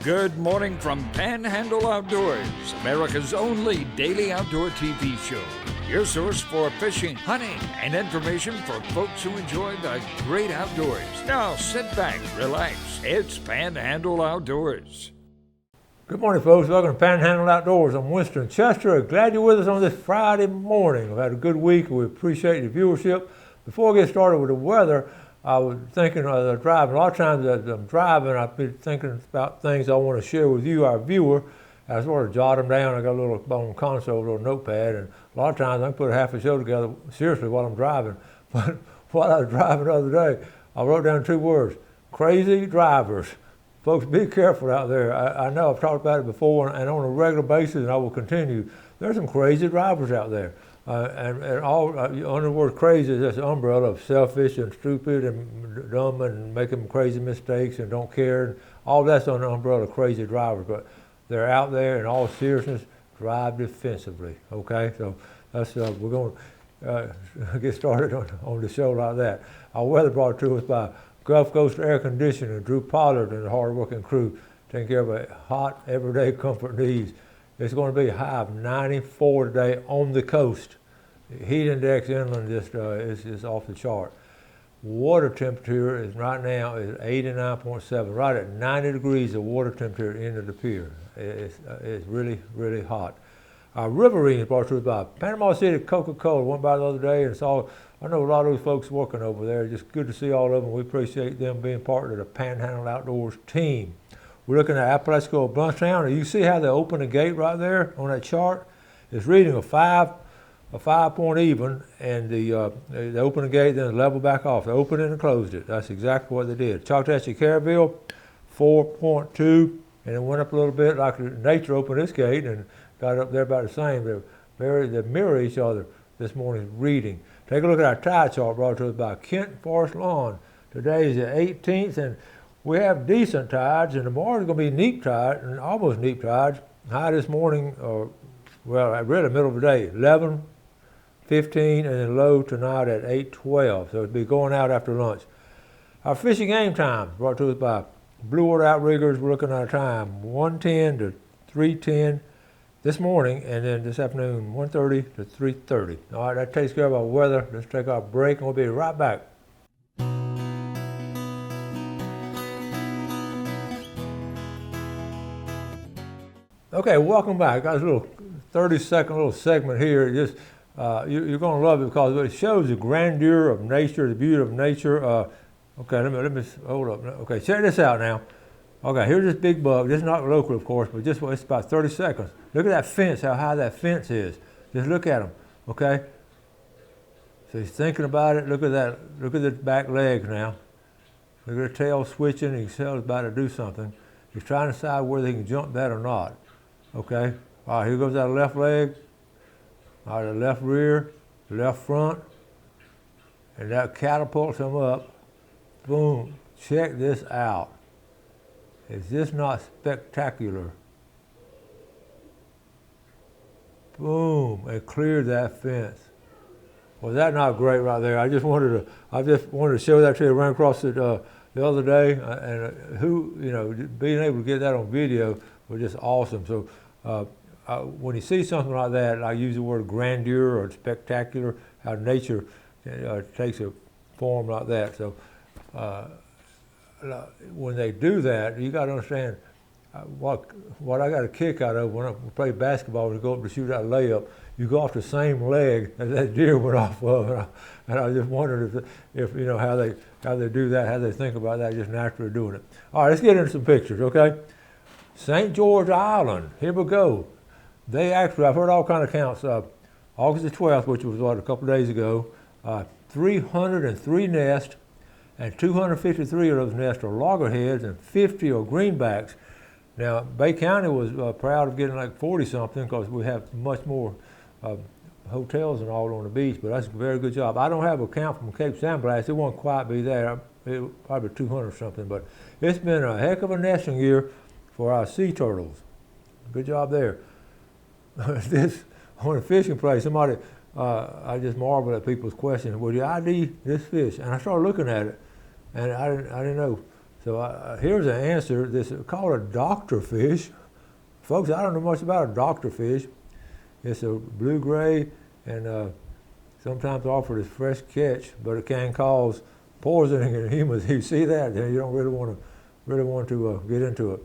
Good morning from Panhandle Outdoors, America's only daily outdoor TV show. Your source for fishing, hunting, and information for folks who enjoy the great outdoors. Now sit back, relax. It's Panhandle Outdoors. Good morning, folks. Welcome to Panhandle Outdoors. I'm Winston Chester. Glad you're with us on this Friday morning. We've had a good week. We appreciate the viewership. Before we get started with the weather, I was thinking of driving. A lot of times as I'm driving, I've been thinking about things I want to share with you, our viewer. I sort of jot them down. I got a little on console, a little notepad, and a lot of times I can put half a show together seriously while I'm driving. But while I was driving the other day, I wrote down 2 words: crazy drivers. Folks, be careful out there. I know I've talked about it before, and on a regular basis, and I will continue. There's some crazy drivers out there. And all under the word crazy is this umbrella of selfish and stupid and dumb and making crazy mistakes and don't care. And all that's on the umbrella of crazy drivers. But they're out there in all seriousness, drive defensively. Okay, so that's we're going to get started on the show like that. Our weather brought to us by Gulf Coast Air Conditioning, Drew Pollard and the hard-working crew, taking care of a hot, everyday comfort needs. It's going to be a high of 94 today on the coast. Heat index inland just is off the chart. Water temperature is right now is 89.7, right at 90 degrees of water temperature into the pier. It's really, really hot. Our river reading is brought to us by Panama City Coca-Cola. Went by the other day and saw, I know a lot of those folks working over there. Just good to see all of them. We appreciate them being part of the Panhandle Outdoors team. We're looking at Apalachicola Bluntstown, and you see how they open the gate right there on that chart? It's reading a 5-point even, and they open the gate, then level back off. They opened it and closed it. That's exactly what they did. Choctaw Carabille, 4.2, and it went up a little bit like nature opened this gate and got up there about the same. They mirror each other this morning's reading. Take a look at our tide chart brought to us by Kent Forest Lawn. Today is the 18th, and we have decent tides, and tomorrow's going to be neap tide, and almost neap tides. High this morning, really middle of the day, 11:15, and then low tonight at 8:12. So it'll be going out after lunch. Our fishing game time brought to us by Blue Water Outriggers. We're looking at a time 1:10 to 3:10 this morning, and then this afternoon 1:30 to 3:30. All right, that takes care of our weather. Let's take our break, and we'll be right back. Okay, welcome back. Got a little 30-second little segment here. Just you're going to love it because it shows the grandeur of nature, the beauty of nature. Okay, let me hold up. Okay, check this out now. Okay, here's this big buck. This is not local, of course, but just it's about 30 seconds. Look at that fence, how high that fence is. Just look at him, okay? So he's thinking about it. Look at that. Look at the back legs now. Look at the tail switching. You can tell he's about to do something. He's trying to decide whether he can jump that or not. Okay, all right, here goes that left leg, all right, the left rear, the left front, and that catapults him up. Boom, check this out. Is this not spectacular? Boom, it cleared that fence. Was that not great right there? I just wanted to show that to you. I ran across it the other day, and being able to get that on video was just awesome. So when you see something like that, I use the word grandeur or spectacular, how nature takes a form like that. So when they do that, you got to understand what I got a kick out of when I play basketball, when you go up to shoot that layup, you go off the same leg that that deer went off of, and I just wondered if how they do that, how they think about that, just naturally doing it. All right, let's get into some pictures, okay? St. George Island, here we go. They actually, I've heard all kind of counts. August the 12th, which was a couple of days ago, 303 nests, and 253 of those nests are loggerheads and 50 are greenbacks. Now, Bay County was proud of getting like 40-something because we have much more hotels and all on the beach, but that's a very good job. I don't have a count from Cape San Blas. It won't quite be there. It probably 200 something, but it's been a heck of a nesting year for our sea turtles. Good job there. This on a fishing place, somebody, I just marvel at people's questions. Will you ID this fish? And I started looking at it, and I didn't know. So here's an answer. This is called a doctor fish. Folks, I don't know much about a doctor fish. It's a blue-gray and sometimes offered as fresh catch, but it can cause poisoning in humans. You see that, then you don't really want to get into it.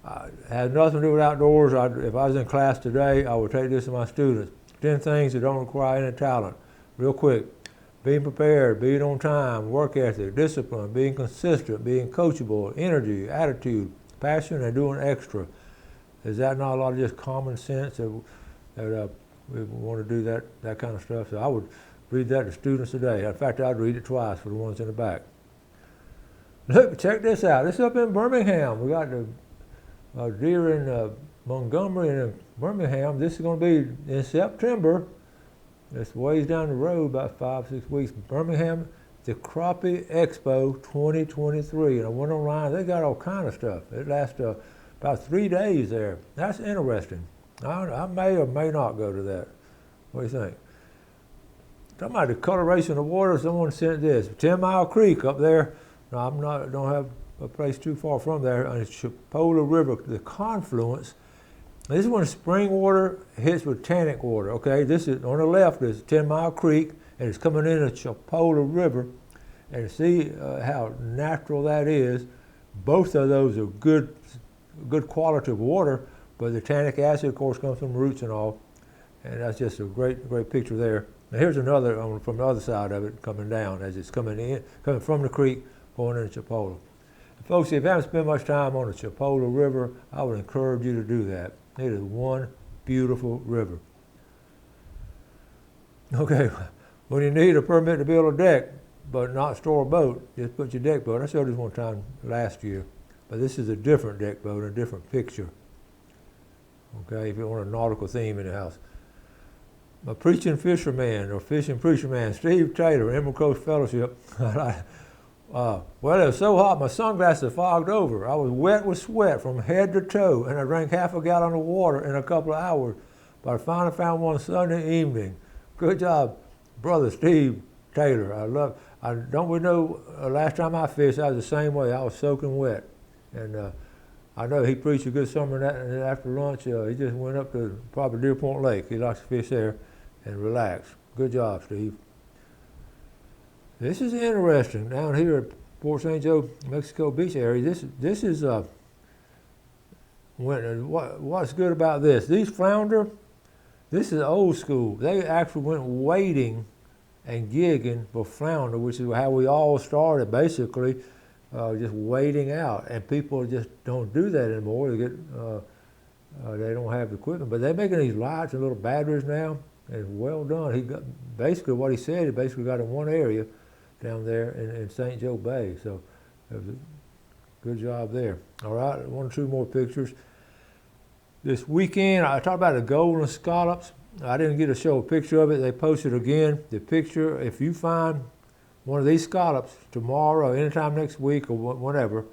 It has nothing to do with outdoors. If I was in class today, I would take this to my students. 10 things that don't require any talent. Real quick. Being prepared, being on time, work ethic, discipline, being consistent, being coachable, energy, attitude, passion, and doing extra. Is that not a lot of just common sense that we want to do that kind of stuff? So I would read that to students today. In fact, I'd read it twice for the ones in the back. Look, check this out. This is up in Birmingham. We got the deer in Montgomery and in Birmingham. This is going to be in September. It's ways down the road, about 5-6 weeks. Birmingham, the Crappie Expo 2023. And I went online, they got all kind of stuff. It lasts about 3 days there. That's interesting. I may or may not go to that. What do you think? Talking about the coloration of water, someone sent this. 10 Mile Creek up there. No, don't have a place too far from there. On the Chipola River, the confluence. This is when spring water hits with tannic water, okay? This is, on the left is 10 Mile Creek, and it's coming in the Chipola River. And see how natural that is. Both of those are good quality of water, but the tannic acid, of course, comes from roots and all. And that's just a great picture there. Now here's another from the other side of it coming down as it's coming from the creek, going into Chipola. And folks, if you haven't spent much time on the Chipola River, I would encourage you to do that. It is one beautiful river. Okay, when you need a permit to build a deck, but not store a boat, just put your deck boat. I showed this one time last year, but this is a different deck boat, a different picture. Okay, if you want a nautical theme in the house. A preaching fisherman, or fishing preacher man, Steve Taylor, Emerald Coast Fellowship. Well, it was so hot, my sunglasses fogged over. I was wet with sweat from head to toe, and I drank half a gallon of water in a couple of hours. But I finally found one Sunday evening. Good job, Brother Steve Taylor. Don't we know, last time I fished, I was the same way. I was soaking wet. And I know he preached a good sermon after lunch. He just went up to probably Deer Point Lake. He likes to fish there and relax. Good job, Steve. This is interesting. Down here at Port St. Joe, Mexico Beach area, this is what's good about this? These flounder, this is old school. They actually went wading and gigging for flounder, which is how we all started, basically, just wading out. And people just don't do that anymore. They don't have the equipment, but they're making these lights and little batteries now. It's well done. He got basically what he said. He basically got in one area down there in St. Joe Bay. So it was a good job there. All right, 1 or 2 more pictures. This weekend, I talked about the golden scallops. I didn't get to show a picture of it. They posted again the picture. If you find one of these scallops tomorrow, or anytime next week, or whatever,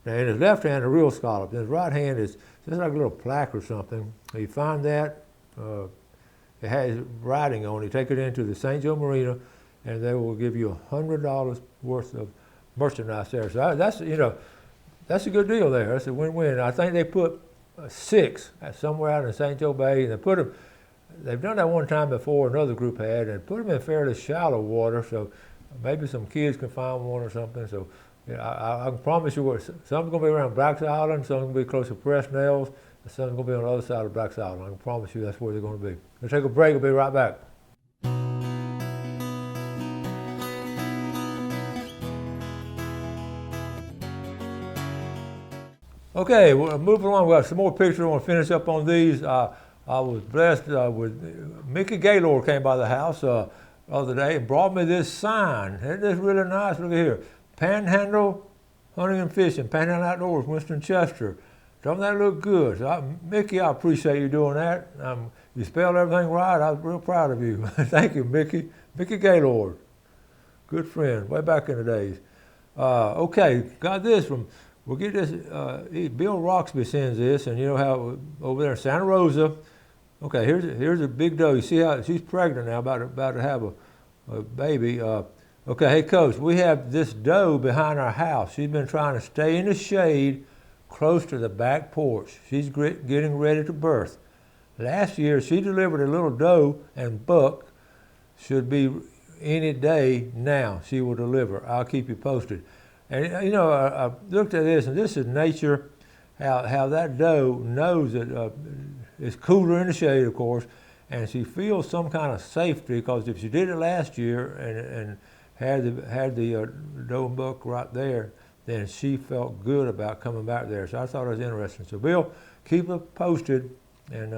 now in his left hand, a real scallop. In his right hand is just like a little plaque or something. If you find that, it has writing on it. Take it into the St. Joe Marina, and they will give you $100 worth of merchandise there. So that's a good deal there. That's a win-win. I think they put 6 somewhere out in St. Joe Bay, and they've done that one time before. Another group had, and put them in fairly shallow water. So maybe some kids can find one or something. So I can promise you, some's going to be around Black's Island, some's going to be close to Presnell's, and some's going to be on the other side of Black's Island. I can promise you that's where they're going to be. Let's take a break. We'll be right back. Okay, we're moving along. We got some more pictures. I want to finish up on these. I was blessed with Mickey Gaylord came by the house the other day and brought me this sign. Isn't this really nice? Look at here. Panhandle Hunting and Fishing, Panhandle Outdoors, Winston Chester. Don't that look good? So Mickey, I appreciate you doing that. You spelled everything right. I was real proud of you. Thank you, Mickey. Mickey Gaylord. Good friend, way back in the days. Okay, got this from... We'll get this, Bill Roxby sends this, and you know how over there in Santa Rosa, okay, here's a big doe. You see how she's pregnant now, about to have a baby. Okay, hey Coach, we have this doe behind our house. She's been trying to stay in the shade close to the back porch. She's getting ready to birth. Last year, she delivered a little doe and buck. Should be any day now she will deliver. I'll keep you posted. And you know, I looked at this, and this is nature, how that doe knows that it's cooler in the shade, of course, and she feels some kind of safety, because if she did it last year and had the doe and buck right there, then she felt good about coming back there. So I thought it was interesting. So Bill, keep her posted, and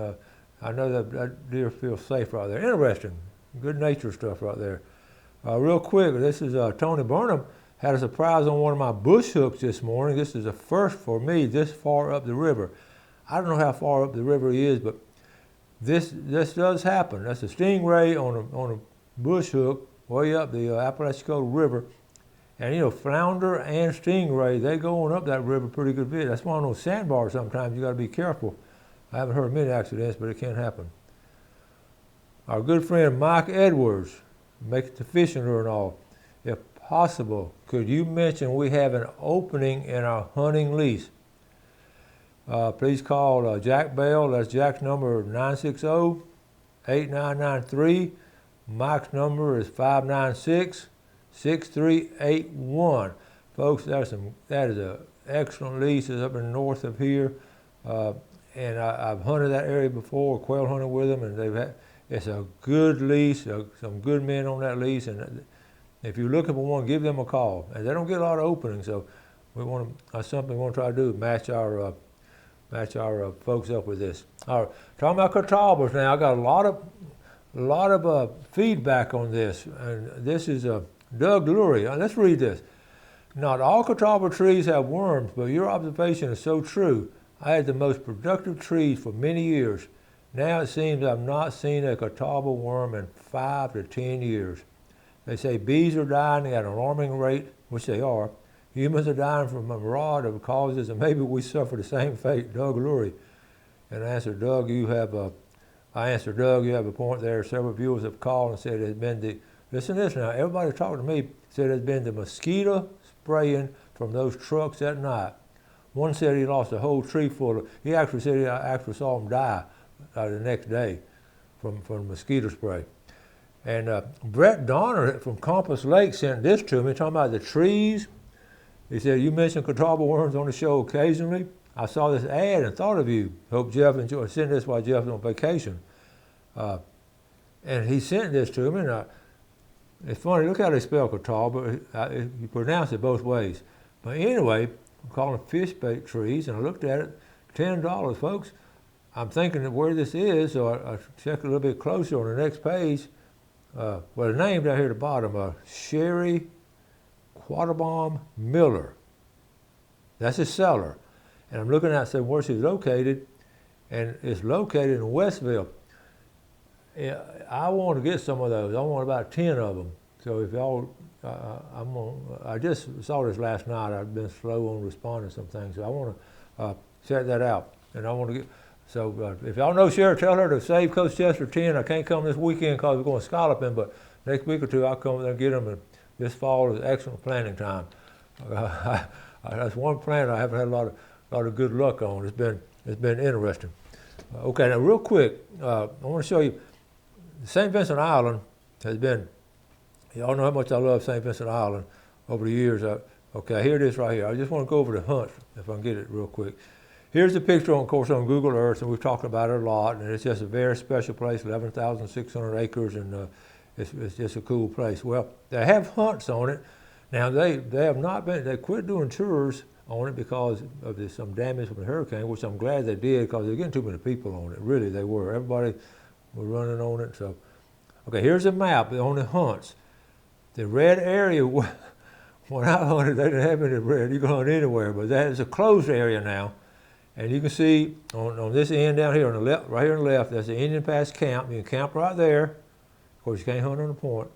I know that deer feels safe right there. Interesting, good nature stuff right there. Real quick, this is Tony Burnham had a surprise on one of my bush hooks this morning. This is a first for me this far up the river. I don't know how far up the river he is, but this does happen. That's a stingray on a bush hook way up the Apalachicola River. And you know, flounder and stingray, they go on up that river pretty good bit. That's why on those sandbars sometimes you got to be careful. I haven't heard of many accidents, but it can happen. Our good friend Mike Edwards, makes the fishing lure and all. If possible, could you mention we have an opening in our hunting lease? Please call Jack Bell. That's Jack's number 960-8993. Mike's number is 596-6381. Folks, that is an excellent lease. It's up in the north of here. And I've hunted that area before, quail hunted with them, and it's a good lease, some good men on that lease. And if you're looking for one, give them a call. And they don't get a lot of openings, so that's something we want to try to do, match our folks up with this. All right, talking about catawbas now. I got a lot of feedback on this, and this is Doug Lurie. Let's read this. Not all catawba trees have worms, but your observation is so true. I had the most productive trees for many years. Now it seems I've not seen a catawba worm in 5 to 10 years. They say bees are dying at an alarming rate, which they are. Humans are dying from a variety of causes, and maybe we suffer the same fate. Doug Lurie. And I answered, Doug, you have a point there. Several viewers have called and said it's been listen to this now, everybody talking to me said it's been the mosquito spraying from those trucks at night. One said he lost a whole tree full of, he actually said he actually saw him die the next day from mosquito spray. And Brett Donner from Compass Lake sent this to me, talking about the trees. He said, you mentioned catawba worms on the show occasionally. I saw this ad and thought of you. Hope Jeff enjoyed. Sent this while Jeff's on vacation. And he sent this to me, and it's funny, look how they spell catawba. You pronounce it both ways. But anyway, I'm calling fish bait trees, and I looked at it, $10, folks. I'm thinking of where this is, so I checked a little bit closer on the next page. Well, the name down here at the bottom, Sherry Quattlebaum Miller. That's his seller. And I'm looking at saying where she's located, and it's located in Westville. Yeah, I want to get some of those. I want about 10 of them. So if y'all, I just saw this last night. I've been slow on responding to some things, so I want to check that out. And I want to get, so if y'all know Sherry, tell her to save Coach Chester 10. I can't come this weekend because we're going scalloping, but next week or two I'll come and get them. And this fall is excellent planting time. That's one plant I haven't had a lot of good luck on. It's been interesting. Okay, now real quick, I want to show you. St. Vincent Island has been, y'all know how much I love St. Vincent Island over the years. Okay, here it is right here. I just want to go over the hunts, if I can get it real quick. Here's the picture, of course, on Google Earth, and we've talked about it a lot, and it's just a very special place, 11,600 acres, and it's just a cool place. Well, they have hunts on it. Now, they have not been, they quit doing tours on it because of some damage from the hurricane, which I'm glad they did because they're getting too many people on it. Really, they were. Everybody was running on it. So, okay, here's a map on the hunts. The red area, when I hunted, they didn't have any red. You can hunt anywhere, but that is a closed area now. And you can see on this end down here on the left, right here on the left, that's the Indian Pass camp. You can camp right there. Of course, you can't hunt on the point.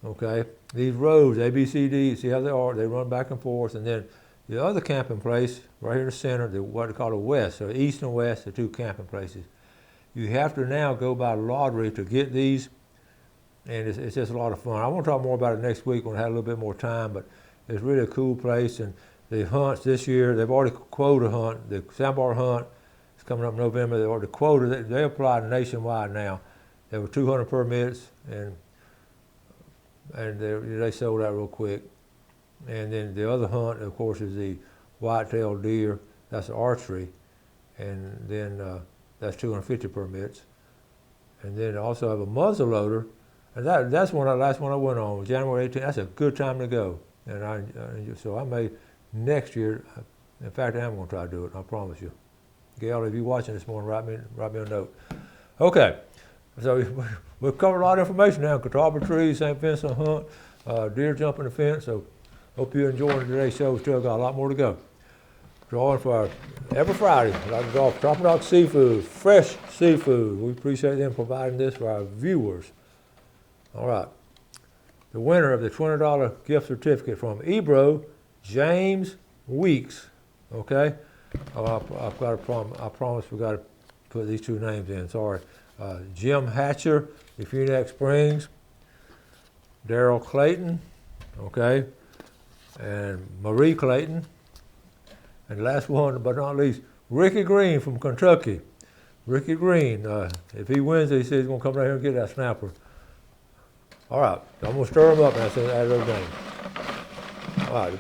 Okay, these roads, A, B, C, D, see how they are? They run back and forth. And then the other camping place, right here in the center, what they call the west, so east and west, the two camping places. You have to now go by lottery to get these and it's just a lot of fun. I want to talk more about it next week when I have a little bit more time, but it's really a cool place. And the hunts this year, they've already quota hunt. The sandbar hunt is coming up in November. They already quoted. They apply nationwide now. There were 200 permits, and they sold out real quick. And then the other hunt, of course, is the white-tailed deer. That's archery, and then that's 250 permits. And then also have a muzzleloader, and that's one. Last one I went on, January 18th. That's a good time to go. And so I may next year. In fact, I am going to try to do it. I promise you. Gail, if you're watching this morning, write me a note. Okay, so we've covered a lot of information now. Catawba trees, St. Vincent hunt, deer jumping the fence. So hope you're enjoying today's show. We still got a lot more to go. Drawing for every Friday. Like to draw Top Dog Seafood, fresh seafood. We appreciate them providing this for our viewers. All right. The winner of the $20 gift certificate from Ebro, James Weeks. Okay. I've got I promise we got to put these two names in. Sorry. Jim Hatcher, Phoenix Springs. Daryl Clayton. Okay. And Marie Clayton. And the last one, but not least, Ricky Green from Kentucky. Ricky Green, if he wins, he says he's going to come down here and get that snapper. All right, I'm going to stir him up and add those names. All right,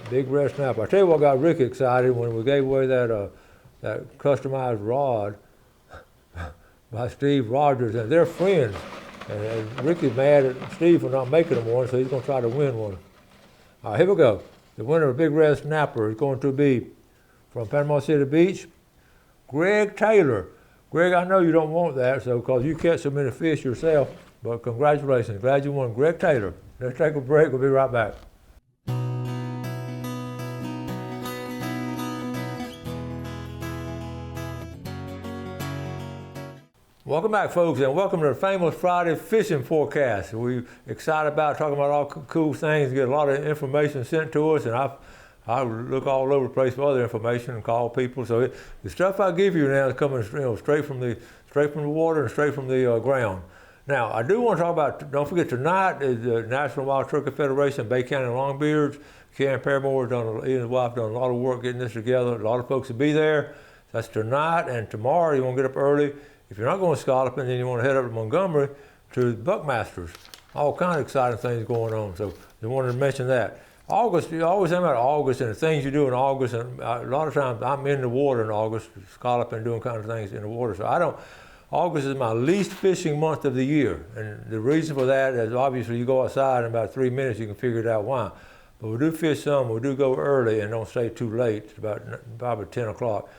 big red snapper. I tell you what got Ricky excited when we gave away that customized rod by Steve Rogers, and they're friends. And Ricky's mad at Steve for not making him one, so he's going to try to win one. All right, here we go. The winner of Big Red Snapper is going to be from Panama City Beach, Greg Taylor. Greg, I know you don't want that, so because you catch so many fish yourself, but congratulations. Glad you won. Greg Taylor. Let's take a break. We'll be right back. Welcome back, folks, and welcome to the famous Friday fishing forecast. We're excited about talking about all cool things, get a lot of information sent to us, and I look all over the place for other information and call people. So the stuff I give you now is coming straight from the water and straight from the ground. Now, I do want to talk about, don't forget, tonight is the National Wild Turkey Federation, Bay County Longbeards. Ken Paramore he and his wife done a lot of work getting this together. A lot of folks will be there. That's tonight, and tomorrow you want to get up early. If you're not going to Scallopin, then you want to head up to Montgomery to Buckmasters. All kind of exciting things going on. So I wanted to mention that. August, you always think about August and the things you do in August. And a lot of times I'm in the water in August, Scallopin, doing kind of things in the water. So August is my least fishing month of the year. And the reason for that is obviously you go outside in about 3 minutes, you can figure it out why. But we do fish some, we do go early and don't stay too late. It's about probably 10 o'clock.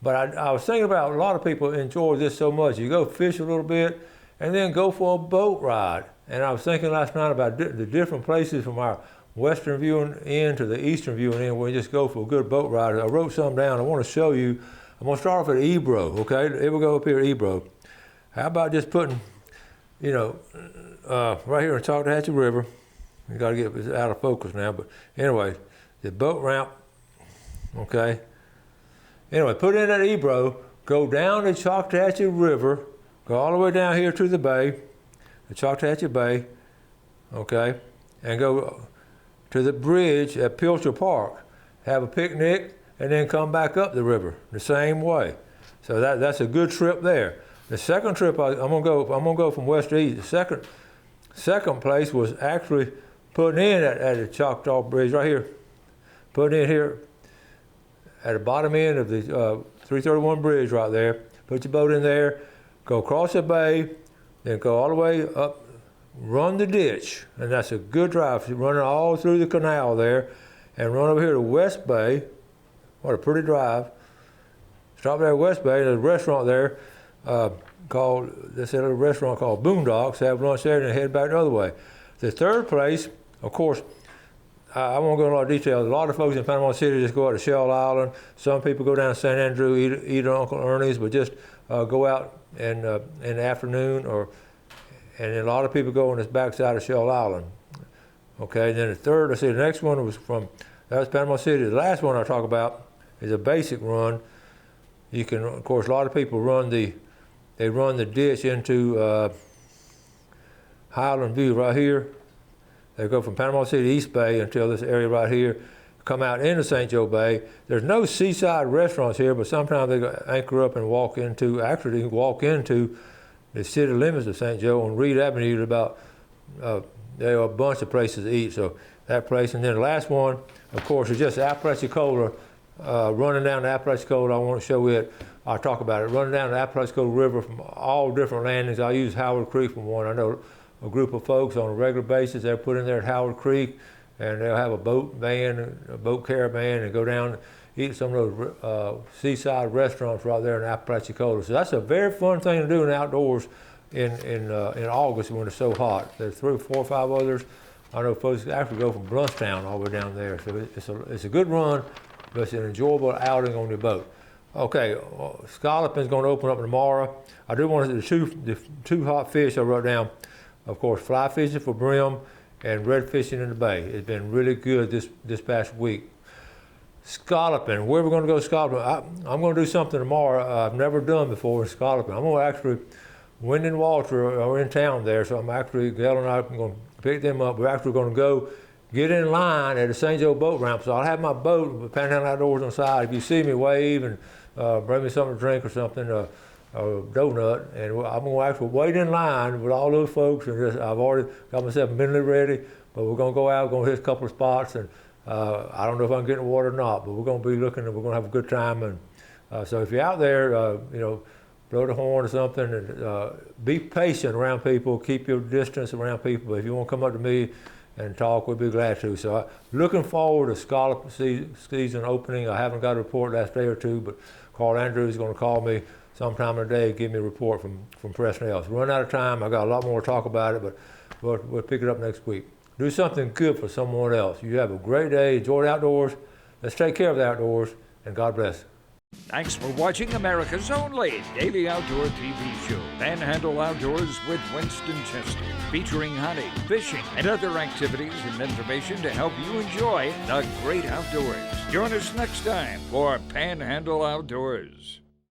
But I was thinking about a lot of people enjoy this so much. You go fish a little bit and then go for a boat ride. And I was thinking last night about the different places from our western viewing end to the eastern viewing end where we just go for a good boat ride. I wrote some down. I want to show you. I'm going to start off at Ebro, okay? Here we go up here at Ebro. How about just putting, right here in Choctawhatchee River. You got to get it out of focus now. But anyway, the boat ramp, okay? Anyway, put in at Ebro, go down the Choctawhatchee River, go all the way down here to the bay, the Choctawhatchee Bay, okay, and go to the bridge at Pilcher Park, have a picnic, and then come back up the river the same way. So that's a good trip there. The second trip, I'm gonna go from west to east. The second place was actually putting in at the Choctaw Bridge right here, putting in here at the bottom end of the 331 bridge right there. Put your boat in there, go across the bay, then go all the way up, run the ditch, and that's a good drive. So running all through the canal there, and run over here to West Bay. What a pretty drive. Stop there at West Bay, there's a restaurant there there's a little restaurant called Boondocks. Have lunch there and then head back the other way. The third place, of course, I won't go into a lot of details. A lot of folks in Panama City just go out to Shell Island. Some people go down to St. Andrew, eat at Uncle Ernie's, but just go out in the afternoon. And a lot of people go on this backside of Shell Island. Okay, and then the third, the next one was that was Panama City. The last one I talk about is a basic run. You can, of course, a lot of people run the ditch into Highland View right here. They go from Panama City East Bay until this area right here. Come out into St. Joe Bay. There's no seaside restaurants here, but sometimes they anchor up and walk into, actually you can walk into the city limits of St. Joe on Reed Avenue. About there are a bunch of places to eat, so that place. And then the last one, of course, is just Apalachicola, running down the Apalachicola. I want to show it. I'll talk about it. Running down the Apalachicola River from all different landings. I use Howard Creek for one. I know a group of folks on a regular basis, they're put in there at Howard Creek, and they'll have a boat van, a boat caravan, and go down and eat some of those seaside restaurants right there in Apalachicola. So that's a very fun thing to do in the outdoors in August when it's so hot. There's 3 or 4 or 5 others. I know folks actually go from Bluntstown all the way down there. So it's a good run, but it's an enjoyable outing on your boat. Okay, scalloping is going to open up tomorrow. I do want to the two hot fish I wrote down. Of course, fly fishing for brim and red fishing in the bay. It's been really good this past week. Scalloping, where we're going to go scalloping, I'm going to do something tomorrow I've never done before in scalloping. I'm going to actually, Wendy and Walter are in town there, so I'm actually, Gail and I are going to pick them up. We're actually going to go get in line at the St. Joe boat ramp. So I'll have my boat with Panhandle Outdoors on the side. If you see me, wave and bring me something to drink or something, a donut, and I'm going to actually wait in line with all those folks, and I've already got myself mentally ready, but we're going to go out, we're going to hit a couple of spots, and I don't know if I can get in the water or not, but we're going to be looking, and we're going to have a good time. And so if you're out there, blow the horn or something, and be patient around people, keep your distance around people. But if you want to come up to me and talk, we'll be glad to. So looking forward to scallop season opening. I haven't got a report last day or two, but Carl Andrews is going to call me sometime in the day, give me a report from Presnell. So we're running out of time. I got a lot more to talk about it, but we'll pick it up next week. Do something good for someone else. You have a great day. Enjoy the outdoors. Let's take care of the outdoors, and God bless. Thanks for watching America's only daily outdoor TV show, Panhandle Outdoors with Winston Chester, featuring hunting, fishing, and other activities and information to help you enjoy the great outdoors. Join us next time for Panhandle Outdoors.